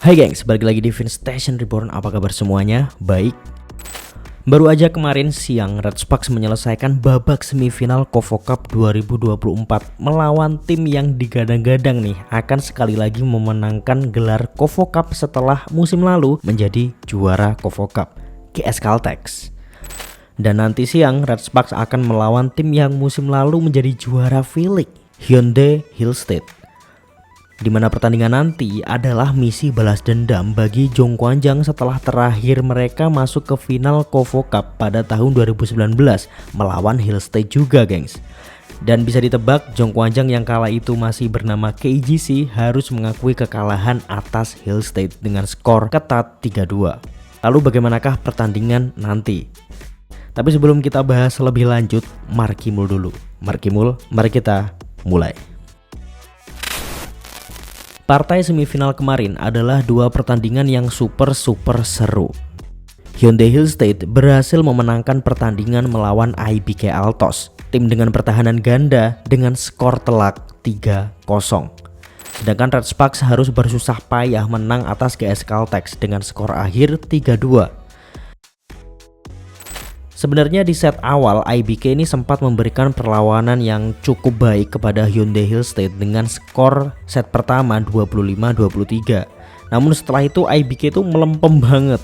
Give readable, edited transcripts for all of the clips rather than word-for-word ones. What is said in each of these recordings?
Hai gengs, balik lagi di Vince Station Reborn. Apa kabar semuanya? Baik. Baru aja kemarin siang Red Sparks menyelesaikan babak semifinal KOFO Cup 2024 melawan tim yang digadang-gadang nih akan sekali lagi memenangkan gelar KOFO Cup setelah musim lalu menjadi juara KOFO Cup, GS Caltex. Dan nanti siang Red Sparks akan melawan tim yang musim lalu menjadi juara V-League, Hyundai Hill State. Di mana pertandingan nanti adalah misi balas dendam bagi Jongkwanjang setelah terakhir mereka masuk ke final KOFO Cup pada tahun 2019 melawan Hill State juga, gengs. Dan bisa ditebak Jongkwanjang yang kala itu masih bernama KGC harus mengakui kekalahan atas Hill State dengan skor ketat 3-2. Lalu bagaimanakah pertandingan nanti? Tapi sebelum kita bahas lebih lanjut, Markimul dulu. Markimul, mari kita mulai. Partai semifinal kemarin adalah dua pertandingan yang super seru. Hyundai Hill State berhasil memenangkan pertandingan melawan IBK Altos, tim dengan pertahanan ganda dengan skor telak 3-0. Sedangkan Red Sparks harus bersusah payah menang atas GS Caltex dengan skor akhir 3-2. Sebenarnya di set awal IBK ini sempat memberikan perlawanan yang cukup baik kepada Hyundai Hill State dengan skor set pertama 25-23. Namun setelah itu IBK itu melempem banget.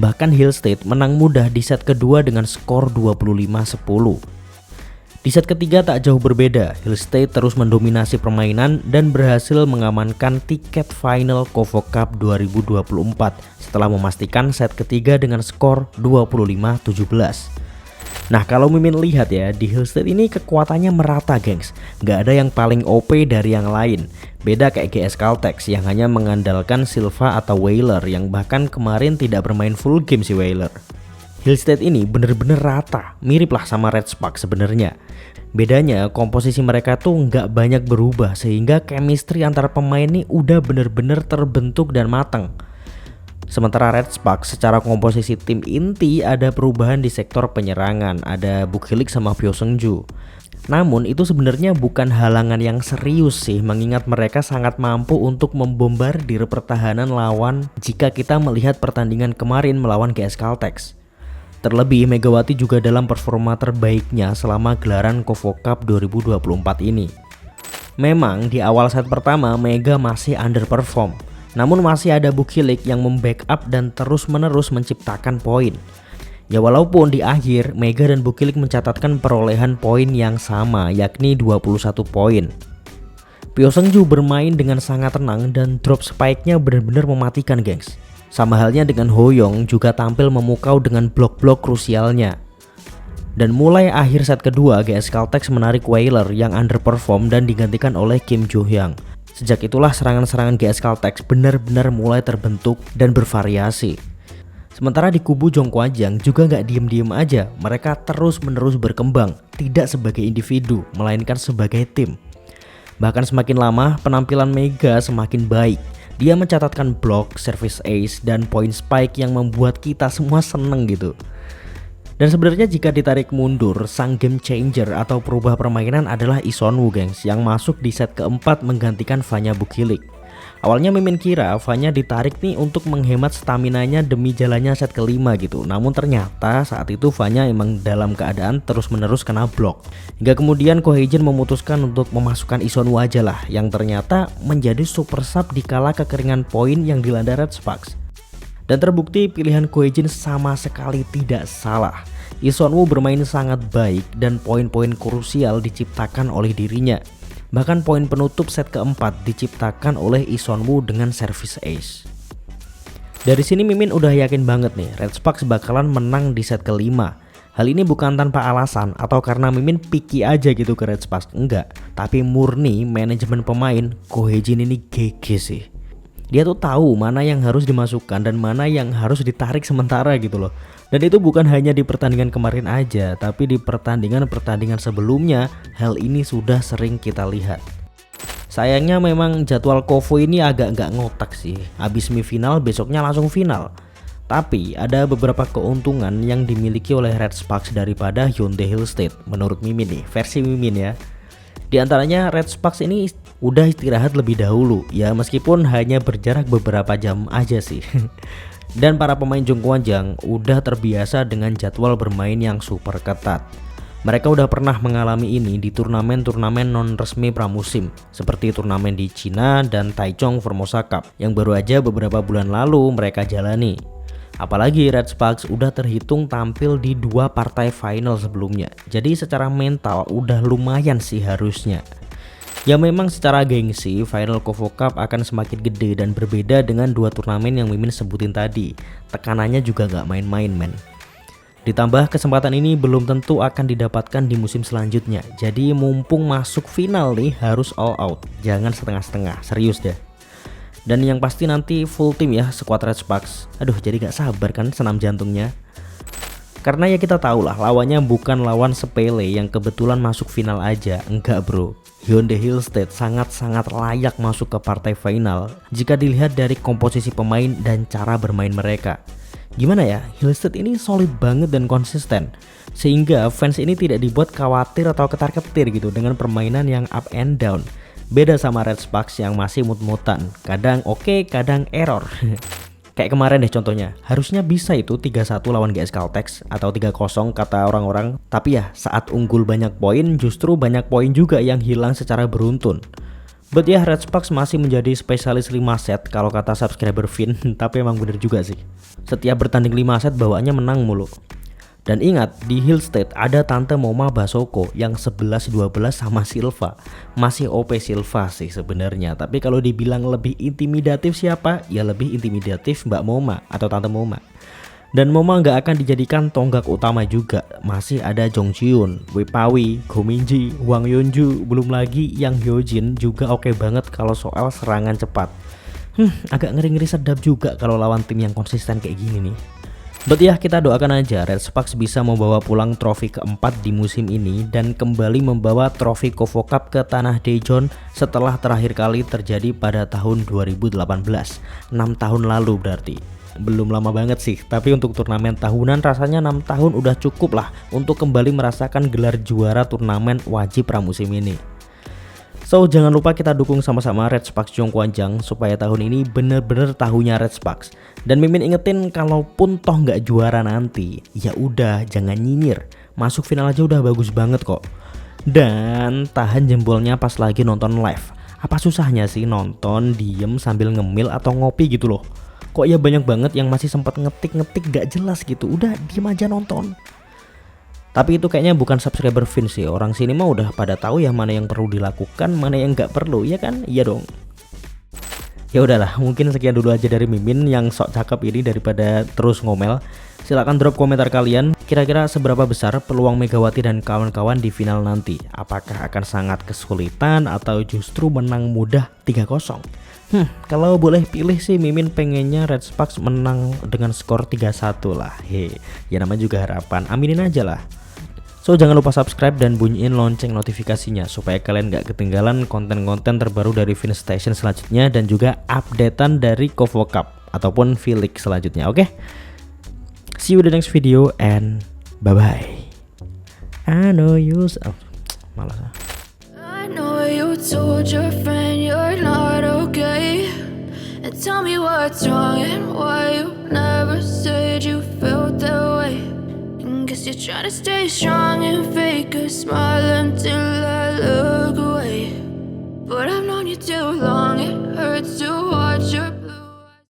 Bahkan Hill State menang mudah di set kedua dengan skor 25-10. Di set ketiga tak jauh berbeda, Hill State terus mendominasi permainan dan berhasil mengamankan tiket final KOFO Cup 2024 setelah memastikan set ketiga dengan skor 25-17. Nah, kalau Mimin lihat ya, di Hill State ini kekuatannya merata, gengs. Gak ada yang paling OP dari yang lain. Beda kayak GS Caltex yang hanya mengandalkan Silva atau Whaler yang bahkan kemarin tidak bermain full game si Whaler. Hill State ini bener-bener rata, mirip lah sama Red Sparks sebenarnya. Bedanya komposisi mereka tuh nggak banyak berubah sehingga chemistry antara pemain ini udah bener-bener terbentuk dan matang. Sementara Red Sparks secara komposisi tim inti ada perubahan di sektor penyerangan, ada Bukhilik sama Pyo Seungju. Namun itu sebenarnya bukan halangan yang serius sih, mengingat mereka sangat mampu untuk membombardir pertahanan lawan jika kita melihat pertandingan kemarin melawan GS Caltex. Terlebih Megawati juga dalam performa terbaiknya selama gelaran KOFO Cup 2024 ini. Memang di awal set pertama Mega masih underperform, namun masih ada Bukhilik yang membackup dan terus-menerus menciptakan poin. Ya walaupun di akhir Mega dan Bukhilik mencatatkan perolehan poin yang sama, yakni 21 poin. Pyo Seungju bermain dengan sangat tenang dan drop spike-nya benar-benar mematikan, gengs. Sama halnya dengan Hoyong juga tampil memukau dengan blok-blok krusialnya. Dan mulai akhir set kedua GS Caltex menarik Whaler yang underperform dan digantikan oleh Kim Jo Hyang. Sejak itulah serangan-serangan GS Caltex benar-benar mulai terbentuk dan bervariasi. Sementara di kubu Jongkwanjang juga gak diem-diem aja, mereka terus-menerus berkembang, tidak sebagai individu melainkan sebagai tim. Bahkan semakin lama penampilan Mega semakin baik. Dia mencatatkan blok, service ace, dan point spike yang membuat kita semua seneng gitu. Dan sebenarnya jika ditarik mundur, sang game changer atau perubah permainan adalah Lee Seon-woo, gengs, yang masuk di set keempat menggantikan Vanya Bukhilik. Awalnya Mimin kira Vanya ditarik nih untuk menghemat staminanya demi jalannya set kelima gitu. Namun ternyata saat itu Vanya emang dalam keadaan terus-menerus kena blok. Hingga kemudian Ko Hee-jin memutuskan untuk memasukkan Lee Seon-woo aja lah, yang ternyata menjadi super sub di kala kekeringan poin yang dilanda Red Sparks. Dan terbukti pilihan Ko Hee-jin sama sekali tidak salah. Lee Seon-woo bermain sangat baik dan poin-poin krusial diciptakan oleh dirinya. Bahkan poin penutup set keempat diciptakan oleh Lee Seon-woo dengan service ace. Dari sini Mimin udah yakin banget nih Red Sparks bakalan menang di set kelima. Hal ini bukan tanpa alasan atau karena Mimin picky aja gitu ke Red Sparks, enggak. Tapi murni manajemen pemain Ko Hee-jin ini GG sih. Dia tuh tahu mana yang harus dimasukkan dan mana yang harus ditarik sementara gitu loh. Dan itu bukan hanya di pertandingan kemarin aja, tapi di pertandingan-pertandingan sebelumnya hal ini sudah sering kita lihat. Sayangnya memang jadwal KOFO ini agak nggak ngotak sih. Habis semifinal besoknya langsung final. Tapi ada beberapa keuntungan yang dimiliki oleh Red Sparks daripada Hyundai Hill State menurut Mimin nih, versi Mimin ya. Di antaranya Red Sparks ini udah istirahat lebih dahulu ya, meskipun hanya berjarak beberapa jam aja sih. Dan para pemain Jongkwanjang udah terbiasa dengan jadwal bermain yang super ketat. Mereka udah pernah mengalami ini di turnamen-turnamen non resmi pramusim seperti turnamen di Cina dan Taichung Formosa Cup yang baru aja beberapa bulan lalu mereka jalani. Apalagi Red Sparks udah terhitung tampil di 2 partai final sebelumnya. Jadi secara mental udah lumayan sih harusnya. Ya memang secara gengsi final Kovo Cup akan semakin gede dan berbeda dengan 2 turnamen yang Mimin sebutin tadi. Tekanannya juga gak main-main men. Ditambah kesempatan ini belum tentu akan didapatkan di musim selanjutnya. Jadi mumpung masuk final nih harus all out, jangan setengah-setengah, serius deh. Dan yang pasti nanti full tim ya skuad Red Sparks. Aduh jadi gak sabar kan senam jantungnya. Karena ya kita tahu lah lawannya bukan lawan sepele yang kebetulan masuk final aja. Enggak bro, Hyundai Hill State sangat-sangat layak masuk ke partai final jika dilihat dari komposisi pemain dan cara bermain mereka. Gimana ya, Hill State ini solid banget dan konsisten, sehingga fans ini tidak dibuat khawatir atau ketar-ketir gitu dengan permainan yang up and down. Beda sama Red Sparks yang masih mut-mutan, kadang oke, kadang error. Kayak kemarin deh contohnya, harusnya bisa itu 3-1 lawan GS Caltex atau 3-0 kata orang-orang. Tapi ya saat unggul banyak poin, justru banyak poin juga yang hilang secara beruntun. But ya Red Sparks masih menjadi spesialis 5 set kalau kata subscriber Vin. Tapi emang bener juga sih, setiap bertanding 5 set bawaannya menang mulu. Dan ingat, di Hill State ada Tante Moma Basoko yang 11-12 sama Silva. Masih OP Silva sih sebenarnya, tapi kalau dibilang lebih intimidatif siapa? Ya lebih intimidatif Mbak Moma atau Tante Moma. Dan Moma nggak akan dijadikan tonggak utama juga. Masih ada Jong Jiun, Wei Pawi, Go Minji, Wang Yunju, belum lagi yang Hyojin juga oke banget kalau soal serangan cepat. Agak ngeri-ngeri sedap juga kalau lawan tim yang konsisten kayak gini nih. But ya kita doakan aja Red Sparks bisa membawa pulang trofi keempat di musim ini dan kembali membawa trofi Kovo Cup ke tanah Daejeon setelah terakhir kali terjadi pada tahun 2018, 6 tahun lalu berarti. Belum lama banget sih, tapi untuk turnamen tahunan rasanya 6 tahun udah cukup lah untuk kembali merasakan gelar juara turnamen wajib pramusim ini. So jangan lupa kita dukung sama-sama Red Sparks Jongkwanjang supaya tahun ini bener-bener tahunnya Red Sparks. Dan Mimin ingetin kalaupun toh nggak juara nanti, ya udah jangan nyinyir, masuk final aja udah bagus banget kok. Dan tahan jempolnya pas lagi nonton live. Apa susahnya sih nonton diem sambil ngemil atau ngopi gitu loh. Kok ya banyak banget yang masih sempat ngetik-ngetik gak jelas gitu. Udah diem aja nonton. Tapi itu kayaknya bukan subscriber Vin sih. Orang sini mah udah pada tahu ya mana yang perlu dilakukan, mana yang gak perlu, ya kan? Iya dong. Ya udahlah, mungkin sekian dulu aja dari Mimin yang sok cakep ini daripada terus ngomel. Silahkan drop komentar kalian, kira-kira seberapa besar peluang Megawati dan kawan-kawan di final nanti. Apakah akan sangat kesulitan atau justru menang mudah 3-0? Kalau boleh pilih sih Mimin pengennya Red Sparks menang dengan skor 3-1 lah. Ya namanya juga harapan, aminin aja lah. So jangan lupa subscribe dan bunyiin lonceng notifikasinya supaya kalian gak ketinggalan konten-konten terbaru dari Vin Station selanjutnya dan juga updatean dari Kovo Cup ataupun V-League selanjutnya, oke? See you in the next video and bye-bye. I know you... malas. I know you told your friend you're not okay, and tell me what's wrong and why you never said you felt that way. And guess you're trying to stay strong and fake a smile until I look away. But I've known you too long.